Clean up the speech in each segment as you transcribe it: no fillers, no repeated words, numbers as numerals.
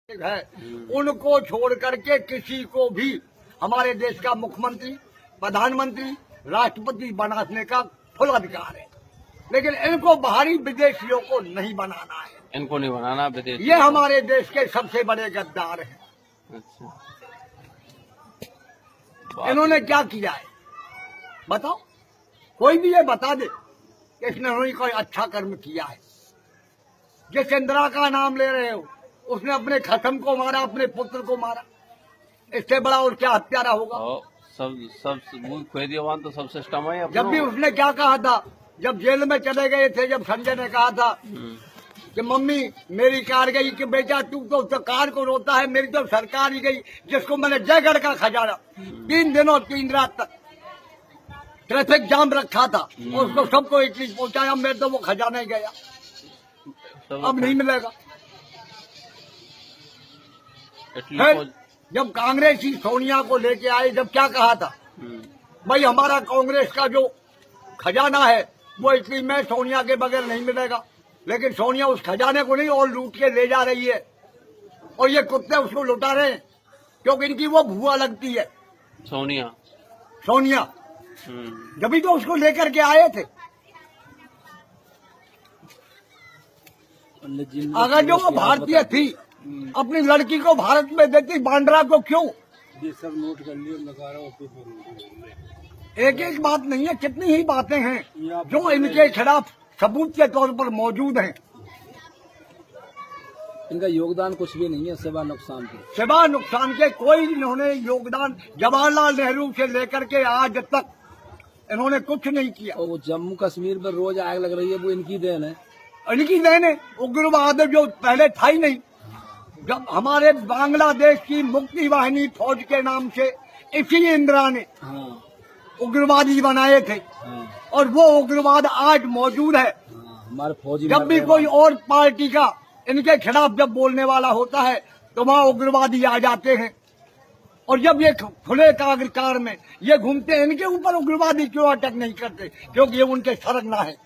है उनको छोड़ करके किसी को भी हमारे देश का मुख्यमंत्री, प्रधानमंत्री, राष्ट्रपति बनाने का फुल अधिकार है। लेकिन इनको बाहरी विदेशियों को नहीं बनाना है, इनको नहीं बनाना विदेश। ये हमारे देश के सबसे बड़े गद्दार हैं। अच्छा, इन्होंने क्या किया है बताओ, कोई भी ये बता दे कि इसने कोई अच्छा कर्म किया है। जिस इंदिरा का नाम ले रहे हो उसने अपने खत्म को मारा, अपने पुत्र को मारा, इससे बड़ा और क्या हत्यारा होगा। सब खुदियावान तो सब सिस्टम है। जब भी उसने क्या कहा था, जब जेल में चले गए थे, जब संजय ने कहा था कि मम्मी मेरी कार गई, कि बेटा तू तो कार को रोता है, मेरी तो सरकार ही गई जिसको मैंने जयगढ़ का खजाना 3 दिनों 3 रात तक ट्रैफिक जाम रखा था, उसको सबको एक चीज पहुंचाया, मेरे तो वो खजाना ही गया, अब नहीं मिलेगा। जब कांग्रेसी सोनिया को लेके आए, जब क्या कहा था भाई हमारा कांग्रेस का जो खजाना है वो इटली में सोनिया के बगैर नहीं मिलेगा, लेकिन सोनिया उस खजाने को नहीं और लूट के ले जा रही है और ये कुत्ते उसको लुटा रहे हैं क्योंकि इनकी वो भुआ लगती है सोनिया। जब भी तो उसको लेकर के आए थे। अगर जो वो भारतीय थी अपनी लड़की को भारत में देती, बांद्रा को क्यों? ये सब नोट कर लिया, लगा रहा हूँ। एक एक बात नहीं है, कितनी ही बातें हैं जो इनके खिलाफ सबूत के तौर पर मौजूद हैं। इनका योगदान कुछ भी नहीं है सिवा नुकसान के। सिवा नुकसान के कोई इन्होंने योगदान जवाहरलाल नेहरू से लेकर के आज तक इन्होंने कुछ नहीं किया। और वो जम्मू कश्मीर में रोज आग लग रही है, वो इनकी देन है। इनकी देन है। उग्रवाद जो पहले था ही नहीं, जब हमारे बांग्लादेश की मुक्ति वाहिनी फौज के नाम से इसी इंदिरा ने उग्रवादी बनाए थे और वो उग्रवाद आज मौजूद है। हमारे फौजी जब भी कोई और पार्टी का इनके खिलाफ जब बोलने वाला होता है तो वहाँ उग्रवादी आ जाते हैं, और जब ये खुले कार में ये घूमते हैं, इनके ऊपर उग्रवादी क्यों अटैक नहीं करते? क्योंकि ये उनके सरगना है।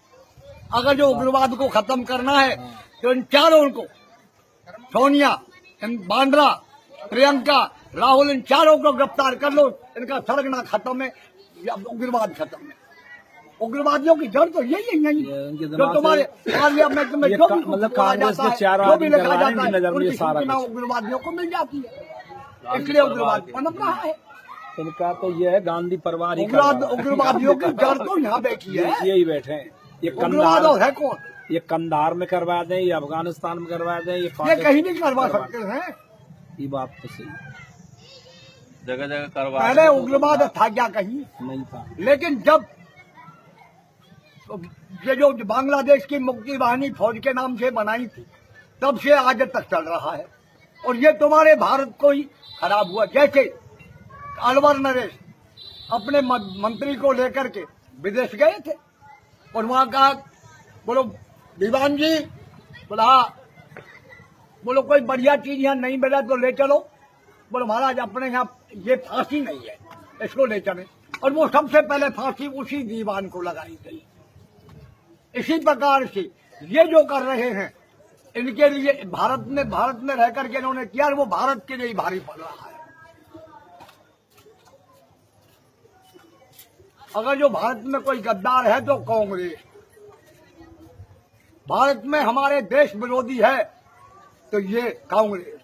अगर जो उग्रवाद को खत्म करना है तो इन चारों को, सोनिया, बांद्रा, प्रियंका, राहुल, इन चारों को गिरफ्तार कर लो। इनका सरगना खत्म है, उग्रवाद खत्म है। उग्रवादियों की जड़ तो यही है, जो तुम्हारे पार्लियामेंट में जो भी मतलब कांग्रेस के 4 आदमी लिखा जाता है नजर में सारा उग्रवादियों को मिल जाती है, इसलिए उग्रवाद पनप रहा है। इनका तो ये है गांधी परिवार ही। उग्रवादियों की जड़ तो यहाँ बैठी है, यही बैठे हैं। ये कंधार है कौन? ये कंधार में करवा दें, ये अफगानिस्तान में करवा दें, ये कहीं नहीं करवा सकते हैं। ये बात तो सही, जगह जगह करवा। पहले उग्रवाद था क्या? कहीं नहीं था। लेकिन जब ये जो बांग्लादेश की मुक्ति वाहिनी फौज के नाम से बनाई थी, तब से आज तक चल रहा है। और ये तुम्हारे भारत को ही खराब हुआ। जैसे अलवर नरेश अपने मंत्री को लेकर के विदेश गए थे और वहां कहा, बोलो दीवान जी, बोला बोलो कोई बढ़िया चीज यहाँ नहीं मिला तो ले चलो। बोलो महाराज अपने यहाँ ये फांसी नहीं है, इसको ले चले। और वो सबसे पहले फांसी उसी दीवान को लगाई गई। इसी प्रकार से ये जो कर रहे हैं, इनके लिए भारत में रह करके इन्होंने किया, वो भारत के लिए भारी पड़ रहा है। अगर जो भारत में कोई गद्दार है तो कांग्रेस। भारत में हमारे देश विरोधी है तो ये कांग्रेस।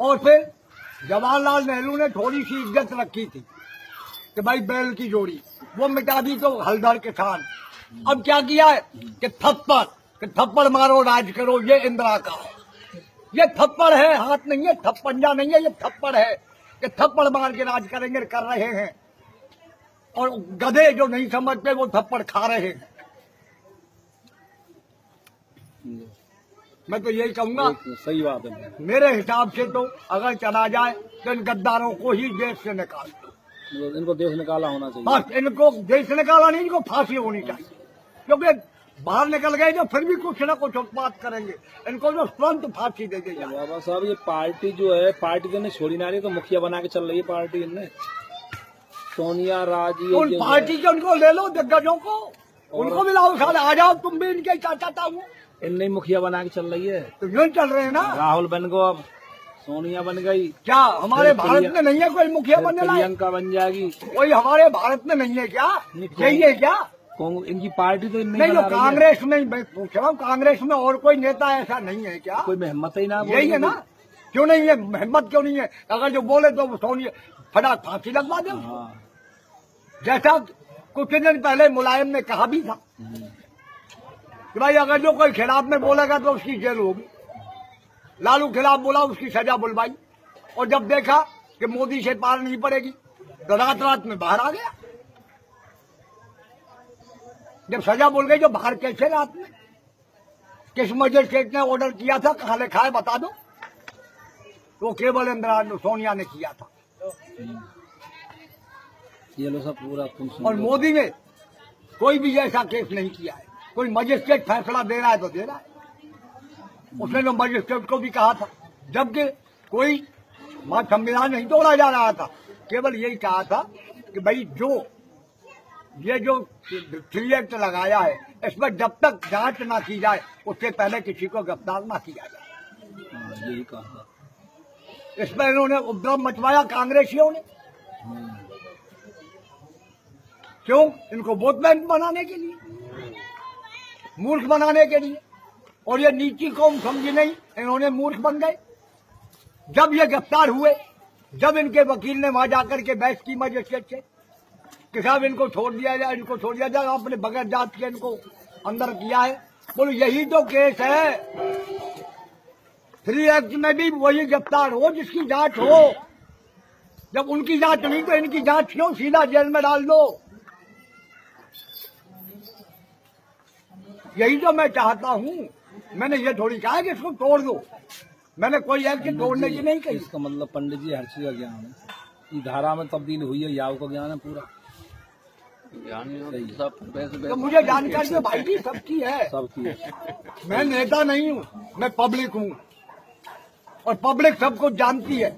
और फिर जवाहरलाल नेहरू ने थोड़ी सी इज्जत रखी थी कि भाई बैल की जोड़ी, वो मिटा दी तो हलदर किसान। अब क्या किया है कि थप्पड़ मारो राज करो, ये इंदिरा का है। ये थप्पड़ है, हाथ नहीं है, पंजा नहीं है, ये थप्पड़ है कि थप्पड़ मार के राज करेंगे, कर रहे हैं। और गधे जो नहीं समझते वो थप्पड़ खा रहे हैं। मैं तो यही कहूंगा, सही बात है। मेरे हिसाब से तो अगर चला जाए तो इन गद्दारों को ही देश से निकाल दो। इनको देश निकाला होना चाहिए। बस इनको देश निकाला नहीं, इनको फांसी होनी चाहिए। क्योंकि बाहर निकल गए जो फिर भी कुछ न कुछ उत्पाद करेंगे, इनको जो तुरंत फांसी दे दी जाए। बाबा साहब, ये पार्टी जो है, पार्टी तो नहीं छोड़ी ना रही, तो मुखिया बना के चल रही है पार्टी इनने। सोनिया राजी उन पार्टी के उनको ले लो दिग्गजों को, उनको भी लाओ, साले आ जाओ तुम भी इनके चाचा ताऊ। इनने ही मुखिया बना के चल रही है। तो यूं चल रहे हैं ना। राहुल बन गो, अब सोनिया बन गई, क्या हमारे भारत में नहीं है कोई मुखिया बनने लायक? प्रियंका बन जाएगी। कोई हमारे भारत में नहीं है क्या? यही है क्या? इनकी पार्टी तो नहीं, तो कांग्रेस में मैं पूछ रहा हूँ, कांग्रेस में और कोई नेता ऐसा नहीं है क्या? कोई हिम्मत ही ना। यही है ना, क्यों नहीं है हिम्मत? क्यों नहीं है? अगर जो बोले तो सोनिया फटाक फांसी लगवा दे। जैसा कुछ दिन पहले मुलायम ने कहा भी था कि भाई अगर जो कोई खिलाफ में बोलेगा तो उसकी जेल होगी। लालू खिलाफ बोला, उसकी सजा बुलवाई, और जब देखा कि मोदी से पार नहीं पड़ेगी तो रात रात में बाहर आ गया। जब सजा बोल गई तो बाहर कैसे रात में? किस मजिस्ट्रेट ने ऑर्डर किया था? कहाँ लिखा है बता दो। वो केवल इंदिरा सोनिया ने किया था। ये लो सब पूरा और मोदी ने कोई भी ऐसा केस नहीं किया है। कोई मजिस्ट्रेट फैसला दे रहा है तो दे रहा है। उसने तो मजिस्ट्रेट को भी कहा था, जबकि कोई संविधान नहीं तोड़ा जा रहा था, केवल यही कहा था कि भाई ये जो 3 एक्ट लगाया है इसमें जब तक जांच ना की जाए उससे पहले किसी को गिरफ्तार ना किया जाए। यही कहा था। इसमें इन्होंने उपद्रव मचवाया कांग्रेसियों ने। क्यों? इनको वोट बैंक बनाने के लिए, मूर्ख बनाने के लिए। और ये नीति कौम समझी नहीं, इन्होंने मूर्ख बन गए। जब ये गिरफ्तार हुए, जब इनके वकील ने वहां जाकर के बहस की मजिस्ट्रेट से कि साहब इनको छोड़ दिया जाए, इनको छोड़ दिया जाए, आपने बगैर जांच के इनको अंदर किया है। बोलो यही तो केस है। 3 एक्ट में भी वही गिरफ्तार हो जिसकी जांच हो। जब उनकी जांच नहीं तो इनकी जांच क्यों? सीधा जेल में डाल दो। यही तो मैं चाहता हूँ। मैंने ये थोड़ी कहा है कि इसको तोड़ दो। मैंने कोई एक्ट तोड़ने की नहीं कही। इसका मतलब पंडित जी हर चीज का ज्ञान है। ये धारा में तब्दील हुई है, याव का ज्ञान है पूरा। तो मुझे जानकारी तो भाई जी सबकी है। सबकी है। मैं नेता नहीं हूँ, मैं पब्लिक हूँ, और पब्लिक सब कुछ जानती है।